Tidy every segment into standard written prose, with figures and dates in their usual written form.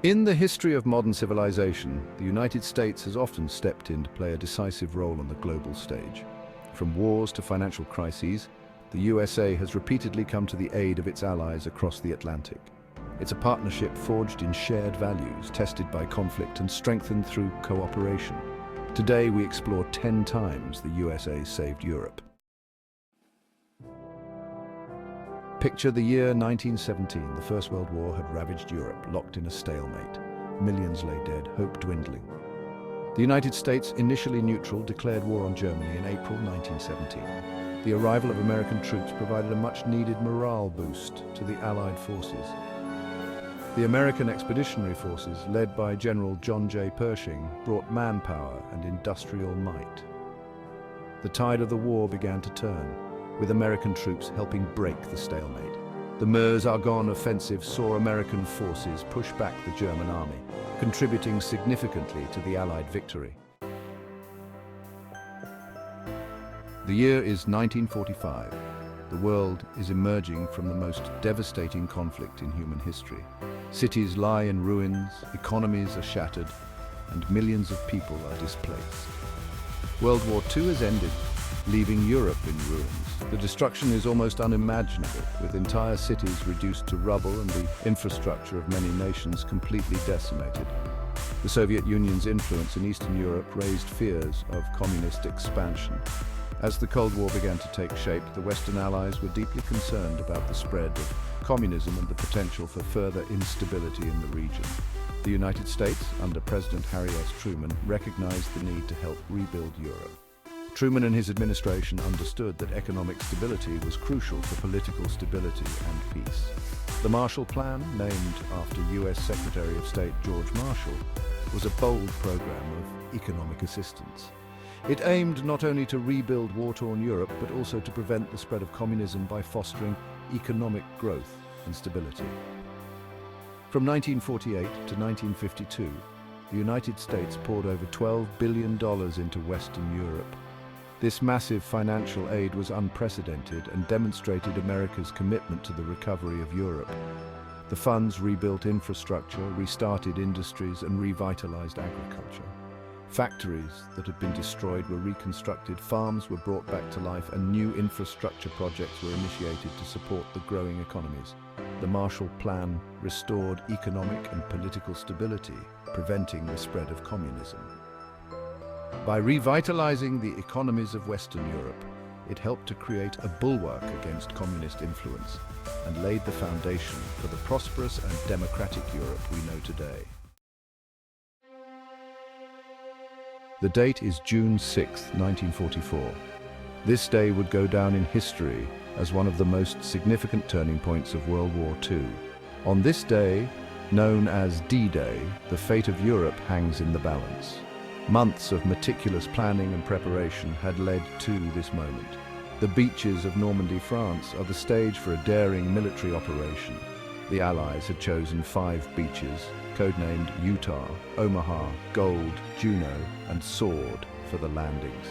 In the history of modern civilization, the United States has often stepped in to play a decisive role on the global stage. From wars to financial crises, the USA has repeatedly come to the aid of its allies across the Atlantic. It's a partnership forged in shared values, tested by conflict and strengthened through cooperation. Today we explore 10 times the USA saved Europe. Picture the year 1917. The First World War had ravaged Europe, locked in a stalemate. Millions lay dead, hope dwindling. The United States, initially neutral, declared war on Germany in April 1917. The arrival of American troops provided a much-needed morale boost to the Allied forces. The American Expeditionary Forces, led by General John J. Pershing, brought manpower and industrial might. The tide of the war began to turn, with American troops helping break the stalemate. The Meuse-Argonne offensive saw American forces push back the German army, contributing significantly to the Allied victory. The year is 1945. The world is emerging from the most devastating conflict in human history. Cities lie in ruins, economies are shattered, and millions of people are displaced. World War II has ended, leaving Europe in ruins. The destruction is almost unimaginable, with entire cities reduced to rubble and the infrastructure of many nations completely decimated. The Soviet Union's influence in Eastern Europe raised fears of communist expansion. As the Cold War began to take shape, the Western Allies were deeply concerned about the spread of communism and the potential for further instability in the region. The United States, under President Harry S. Truman, recognized the need to help rebuild Europe. Truman and his administration understood that economic stability was crucial for political stability and peace. The Marshall Plan, named after U.S. Secretary of State George Marshall, was a bold program of economic assistance. It aimed not only to rebuild war-torn Europe, but also to prevent the spread of communism by fostering economic growth and stability. From 1948 to 1952, the United States poured over $12 billion into Western Europe. This massive financial aid was unprecedented and demonstrated America's commitment to the recovery of Europe. The funds rebuilt infrastructure, restarted industries, and revitalized agriculture. Factories that had been destroyed were reconstructed, farms were brought back to life, and new infrastructure projects were initiated to support the growing economies. The Marshall Plan restored economic and political stability, preventing the spread of communism. By revitalizing the economies of Western Europe, it helped to create a bulwark against communist influence and laid the foundation for the prosperous and democratic Europe we know today. The date is June 6, 1944. This day would go down in history as one of the most significant turning points of World War II. On this day, known as D-Day, the fate of Europe hangs in the balance. Months of meticulous planning and preparation had led to this moment. The beaches of Normandy, France, are the stage for a daring military operation. The Allies had chosen 5 beaches, codenamed Utah, Omaha, Gold, Juno, and Sword for the landings.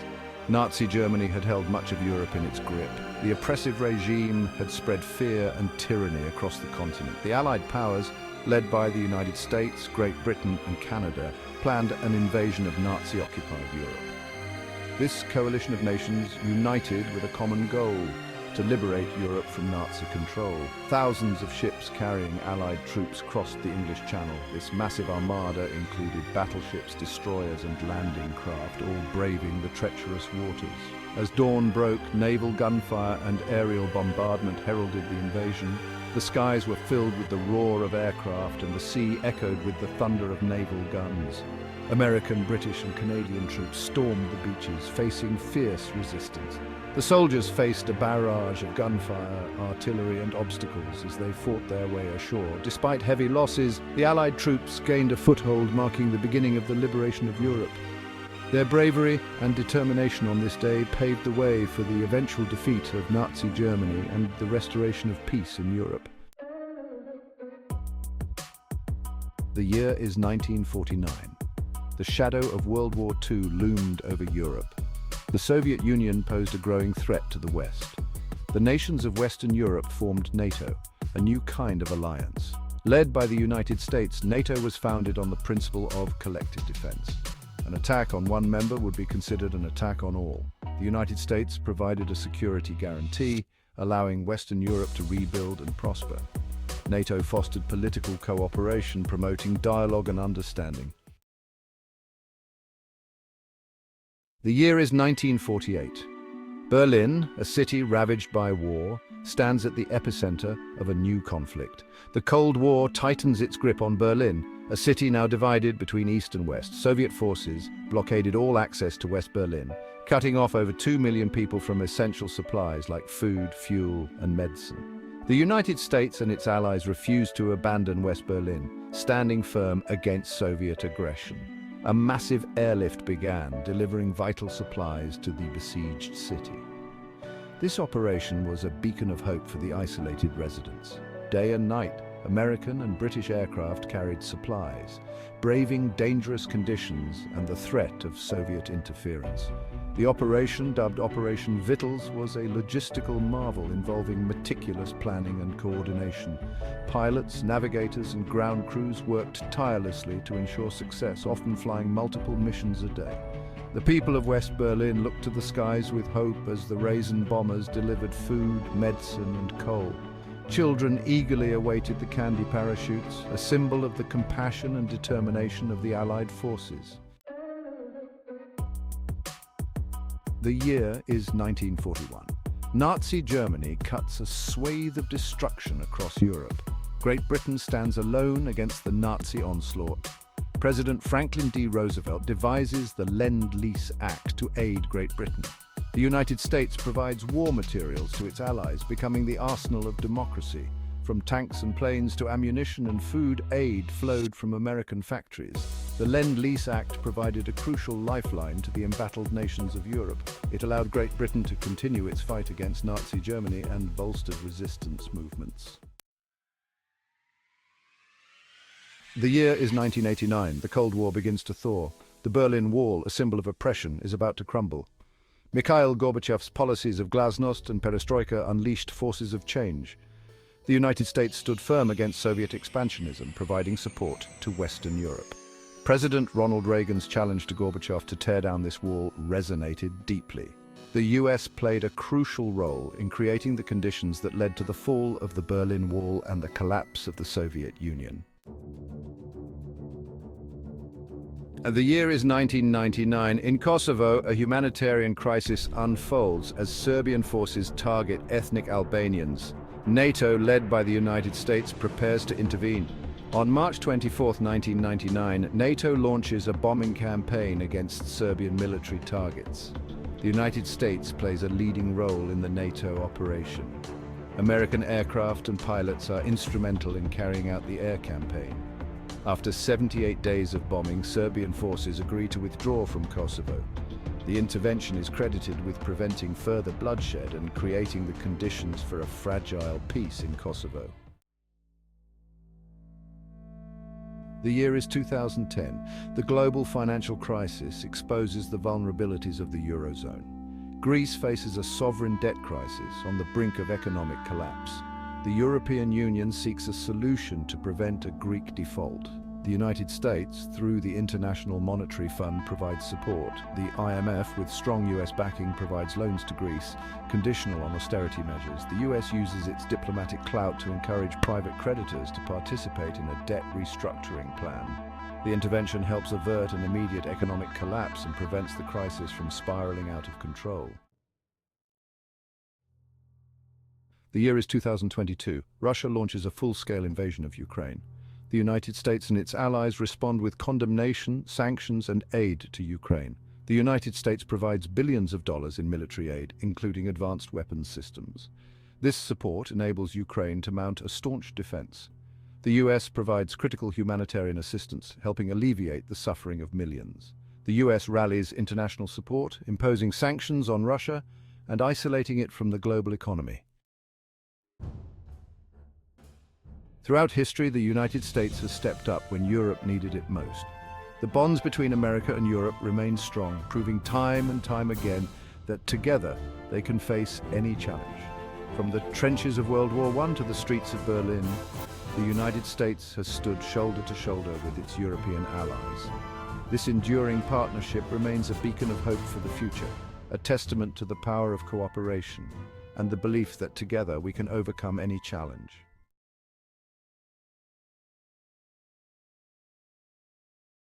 Nazi Germany had held much of Europe in its grip. The oppressive regime had spread fear and tyranny across the continent. The Allied powers, led by the United States, Great Britain, and Canada, planned an invasion of Nazi-occupied Europe. This coalition of nations united with a common goal: to liberate Europe from Nazi control. Thousands of ships carrying Allied troops crossed the English Channel. This massive armada included battleships, destroyers, and landing craft, all braving the treacherous waters. As dawn broke, naval gunfire and aerial bombardment heralded the invasion. The skies were filled with the roar of aircraft and the sea echoed with the thunder of naval guns. American, British, and Canadian troops stormed the beaches, facing fierce resistance. The soldiers faced a barrage of gunfire, artillery, and obstacles as they fought their way ashore. Despite heavy losses, the Allied troops gained a foothold, marking the beginning of the liberation of Europe. Their bravery and determination on this day paved the way for the eventual defeat of Nazi Germany and the restoration of peace in Europe. The year is 1949. The shadow of World War II loomed over Europe. The Soviet Union posed a growing threat to the West. The nations of Western Europe formed NATO, a new kind of alliance. Led by the United States, NATO was founded on the principle of collective defense. An attack on one member would be considered an attack on all. The United States provided a security guarantee, allowing Western Europe to rebuild and prosper. NATO fostered political cooperation, promoting dialogue and understanding. The year is 1948. Berlin, a city ravaged by war, stands at the epicenter of a new conflict. The Cold War tightens its grip on Berlin, a city now divided between East and West. Soviet forces blockaded all access to West Berlin, cutting off over 2 million people from essential supplies like food, fuel, and medicine. The United States and its allies refused to abandon West Berlin, standing firm against Soviet aggression. A massive airlift began, delivering vital supplies to the besieged city. This operation was a beacon of hope for the isolated residents. Day and night, American and British aircraft carried supplies, braving dangerous conditions and the threat of Soviet interference. The operation, dubbed Operation Vittles, was a logistical marvel involving meticulous planning and coordination. Pilots, navigators, and ground crews worked tirelessly to ensure success, often flying multiple missions a day. The people of West Berlin looked to the skies with hope as the Raisin bombers delivered food, medicine, and coal. Children eagerly awaited the candy parachutes, a symbol of the compassion and determination of the Allied forces. The year is 1941. Nazi Germany cuts a swathe of destruction across Europe. Great Britain stands alone against the Nazi onslaught. President Franklin D. Roosevelt devises the Lend-Lease Act to aid Great Britain. The United States provides war materials to its allies, becoming the arsenal of democracy. From tanks and planes to ammunition and food, aid flowed from American factories. The Lend-Lease Act provided a crucial lifeline to the embattled nations of Europe. It allowed Great Britain to continue its fight against Nazi Germany and bolstered resistance movements. The year is 1989. The Cold War begins to thaw. The Berlin Wall, a symbol of oppression, is about to crumble. Mikhail Gorbachev's policies of glasnost and perestroika unleashed forces of change. The United States stood firm against Soviet expansionism, providing support to Western Europe. President Ronald Reagan's challenge to Gorbachev to tear down this wall resonated deeply. The US played a crucial role in creating the conditions that led to the fall of the Berlin Wall and the collapse of the Soviet Union. The year is 1999. In Kosovo, a humanitarian crisis unfolds as Serbian forces target ethnic Albanians. NATO, led by the United States, prepares to intervene. On March 24, 1999, NATO launches a bombing campaign against Serbian military targets. The United States plays a leading role in the NATO operation. American aircraft and pilots are instrumental in carrying out the air campaign. After 78 days of bombing, Serbian forces agree to withdraw from Kosovo. The intervention is credited with preventing further bloodshed and creating the conditions for a fragile peace in Kosovo. The year is 2010. The global financial crisis exposes the vulnerabilities of the Eurozone. Greece faces a sovereign debt crisis on the brink of economic collapse. The European Union seeks a solution to prevent a Greek default. The United States, through the International Monetary Fund, provides support. The IMF, with strong US backing, provides loans to Greece, conditional on austerity measures. The US uses its diplomatic clout to encourage private creditors to participate in a debt restructuring plan. The intervention helps avert an immediate economic collapse and prevents the crisis from spiraling out of control. The year is 2022. Russia launches a full-scale invasion of Ukraine. The United States and its allies respond with condemnation, sanctions, and aid to Ukraine. The United States provides billions of dollars in military aid, including advanced weapons systems. This support enables Ukraine to mount a staunch defense. The US provides critical humanitarian assistance, helping alleviate the suffering of millions. The US rallies international support, imposing sanctions on Russia and isolating it from the global economy. Throughout history, the United States has stepped up when Europe needed it most. The bonds between America and Europe remain strong, proving time and time again that together they can face any challenge. From the trenches of World War I to the streets of Berlin, the United States has stood shoulder to shoulder with its European allies. This enduring partnership remains a beacon of hope for the future, a testament to the power of cooperation and the belief that together we can overcome any challenge.